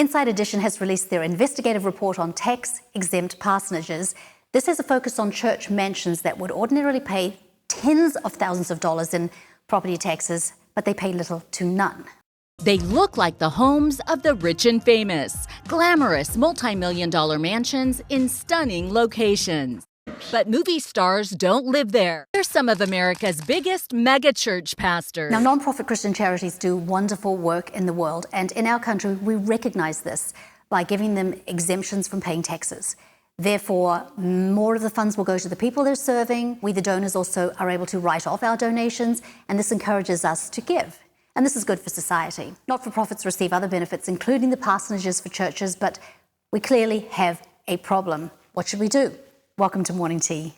Inside Edition has released their investigative report on tax-exempt parsonages. This has a focus on church mansions that would ordinarily pay tens of thousands of dollars in property taxes, but they pay little to none. They look like the homes of the rich and famous, glamorous multi-million-dollar mansions in stunning locations. But movie stars don't live there. They're some of America's biggest megachurch pastors. Now, non-profit Christian charities do wonderful work in the world, and in our country, we recognize this by giving them exemptions from paying taxes. Therefore, more of the funds will go to the people they're serving. We, the donors, also are able to write off our donations, and this encourages us to give. And this is good for society. Not-for-profits receive other benefits, including the parsonages for churches, but we clearly have a problem. What should we do? Welcome to Morning Tea.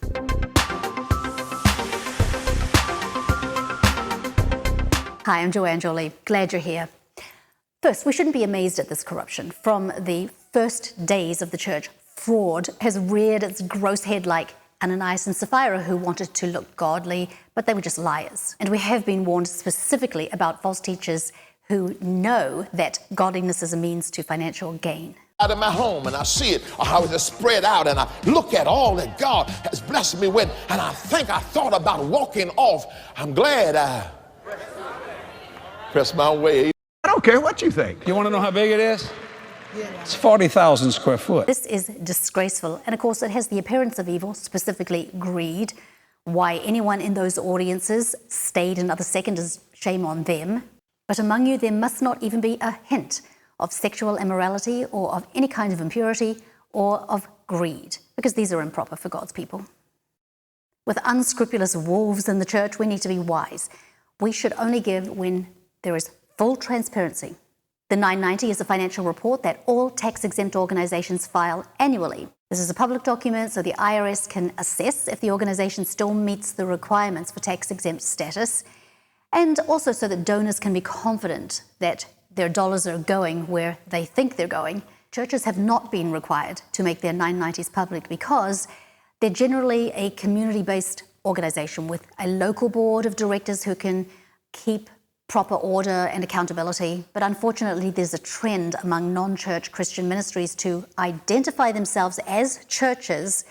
Hi, I'm Joanne Jolie. Glad you're here. First, we shouldn't be amazed at this corruption. From the first days of the church, fraud has reared its gross head like Ananias and Sapphira, who wanted to look godly, but they were just liars. And we have been warned specifically about false teachers who know that godliness is a means to financial gain. Out of my home, and I see it, or how it's spread out, and I look at all that God has blessed me with, and I thought about walking off. I'm glad I pressed my way. I don't care what you think. You want to know how big it is? It's 40,000 square foot. This is disgraceful, and of course it has the appearance of evil, specifically greed. Why anyone in those audiences stayed another second is shame on them. But among you there must not even be a hint of sexual immorality or of any kind of impurity or of greed, because these are improper for God's people. With unscrupulous wolves in the church, we need to be wise. We should only give when there is full transparency. The 990 is a financial report that all tax-exempt organizations file annually. This is a public document, so the IRS can assess if the organization still meets the requirements for tax-exempt status, and also so that donors can be confident that their dollars are going where they think they're going. Churches have not been required to make their 990s public because they're generally a community-based organization with a local board of directors who can keep proper order and accountability. But unfortunately, there's a trend among non-church Christian ministries to identify themselves as churches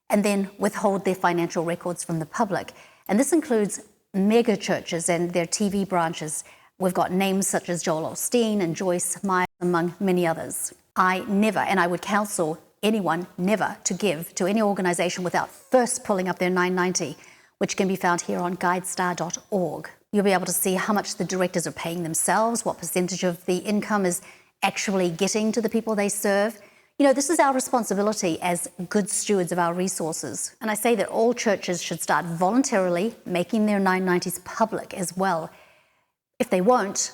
and then withhold their financial records from the public. And this includes mega churches and their TV branches. We've got names such as Joel Osteen and Joyce Meyer, among many others. I never, and I would counsel anyone never to give to any organization without first pulling up their 990, which can be found here on guidestar.org. You'll be able to see how much the directors are paying themselves, what percentage of the income is actually getting to the people they serve. You know, this is our responsibility as good stewards of our resources. And I say that all churches should start voluntarily making their 990s public as well. If they won't,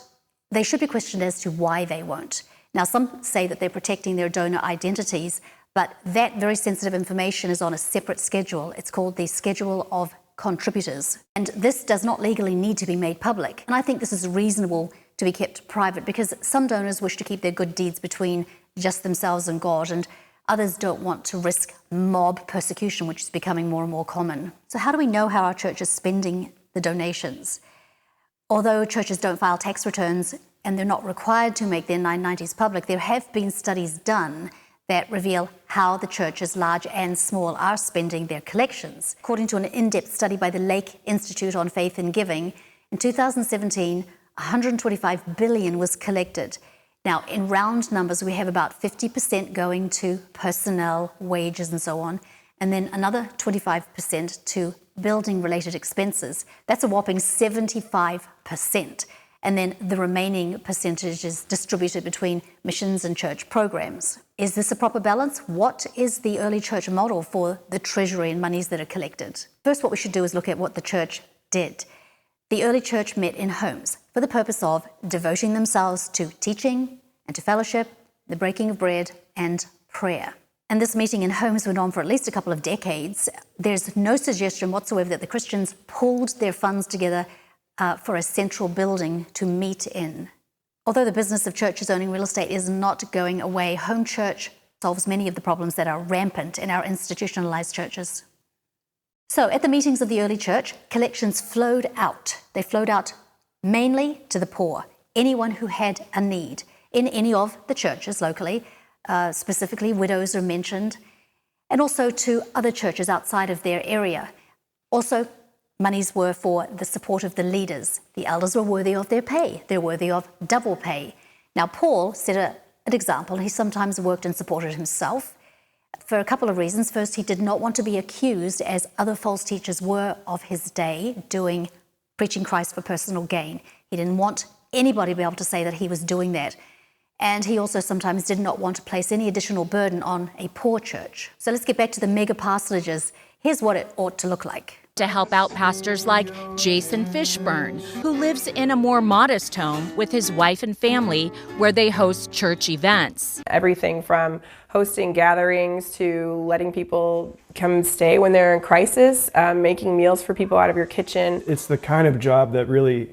they should be questioned as to why they won't. Now, some say that they're protecting their donor identities, but that very sensitive information is on a separate schedule. It's called the Schedule of Contributors. And this does not legally need to be made public. And I think this is reasonable to be kept private because some donors wish to keep their good deeds between just themselves and God, and others don't want to risk mob persecution, which is becoming more and more common. So how do we know how our church is spending the donations? Although churches don't file tax returns and they're not required to make their 990s public, there have been studies done that reveal how the churches, large and small, are spending their collections. According to an in-depth study by the Lake Institute on Faith and Giving, in 2017, $125 billion was collected. Now, in round numbers, we have about 50% going to personnel, wages, and so on, and then another 25% to building-related expenses. That's a whopping 75%. And then the remaining percentage is distributed between missions and church programs. Is this a proper balance? What is the early church model for the treasury and monies that are collected? First, what we should do is look at what the church did. The early church met in homes for the purpose of devoting themselves to teaching and to fellowship, the breaking of bread, and prayer. And this meeting in homes went on for at least a couple of decades. There's no suggestion whatsoever that the Christians pulled their funds together for a central building to meet in. Although the business of churches owning real estate is not going away, home church solves many of the problems that are rampant in our institutionalized churches. So at the meetings of the early church, collections flowed out. They flowed out mainly to the poor, anyone who had a need. in any of the churches locally. Specifically, widows are mentioned, and also to other churches outside of their area. Also, monies were for the support of the leaders. The elders were worthy of their pay. They're worthy of double pay. Now, Paul set an example. He sometimes worked and supported himself for a couple of reasons. First, he did not want to be accused, as other false teachers were of his day, preaching Christ for personal gain. He didn't want anybody to be able to say that he was doing that. And he also sometimes did not want to place any additional burden on a poor church. So let's get back to the megaparsonages. Here's what it ought to look like. To help out pastors like Jason Fishburne, who lives in a more modest home with his wife and family where they host church events. Everything from hosting gatherings to letting people come stay when they're in crisis, making meals for people out of your kitchen. It's the kind of job that really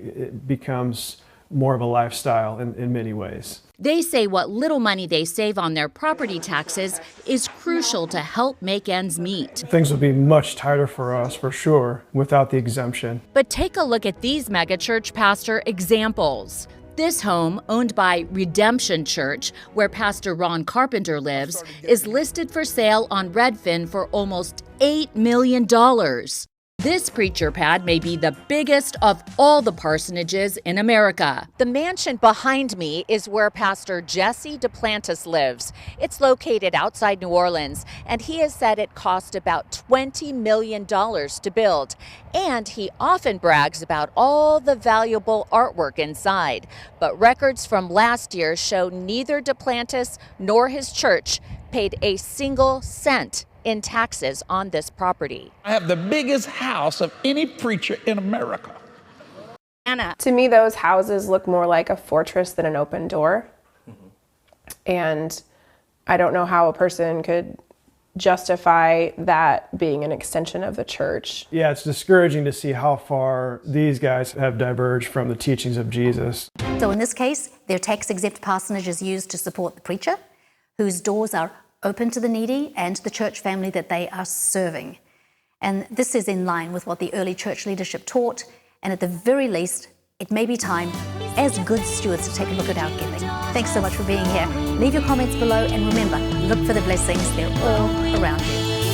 becomes more of a lifestyle in many ways. They say what little money they save on their property taxes is crucial to help make ends meet. Things would be much tighter for us, for sure, without the exemption. But take a look at these megachurch pastor examples. This home, owned by Redemption Church, where Pastor Ron Carpenter lives, is listed for sale on Redfin for almost $8 million. This preacher pad may be the biggest of all the parsonages in America. The mansion behind me is where Pastor Jesse Duplantis lives. It's located outside New Orleans, and he has said it cost about $20 million to build. And he often brags about all the valuable artwork inside. But records from last year show neither Duplantis nor his church paid a single cent in taxes on this property. I have the biggest house of any preacher in America. Anna. To me, those houses look more like a fortress than an open door. And I don't know how a person could justify that being an extension of the church. Yeah, it's discouraging to see how far these guys have diverged from the teachings of Jesus. So in this case, their tax-exempt parsonage is used to support the preacher, whose doors are open to the needy and the church family that they are serving. And this is in line with what the early church leadership taught, and at the very least, it may be time, as good stewards, to take a look at our giving. Thanks so much for being here. Leave your comments below, and remember, look for the blessings. They're all around you.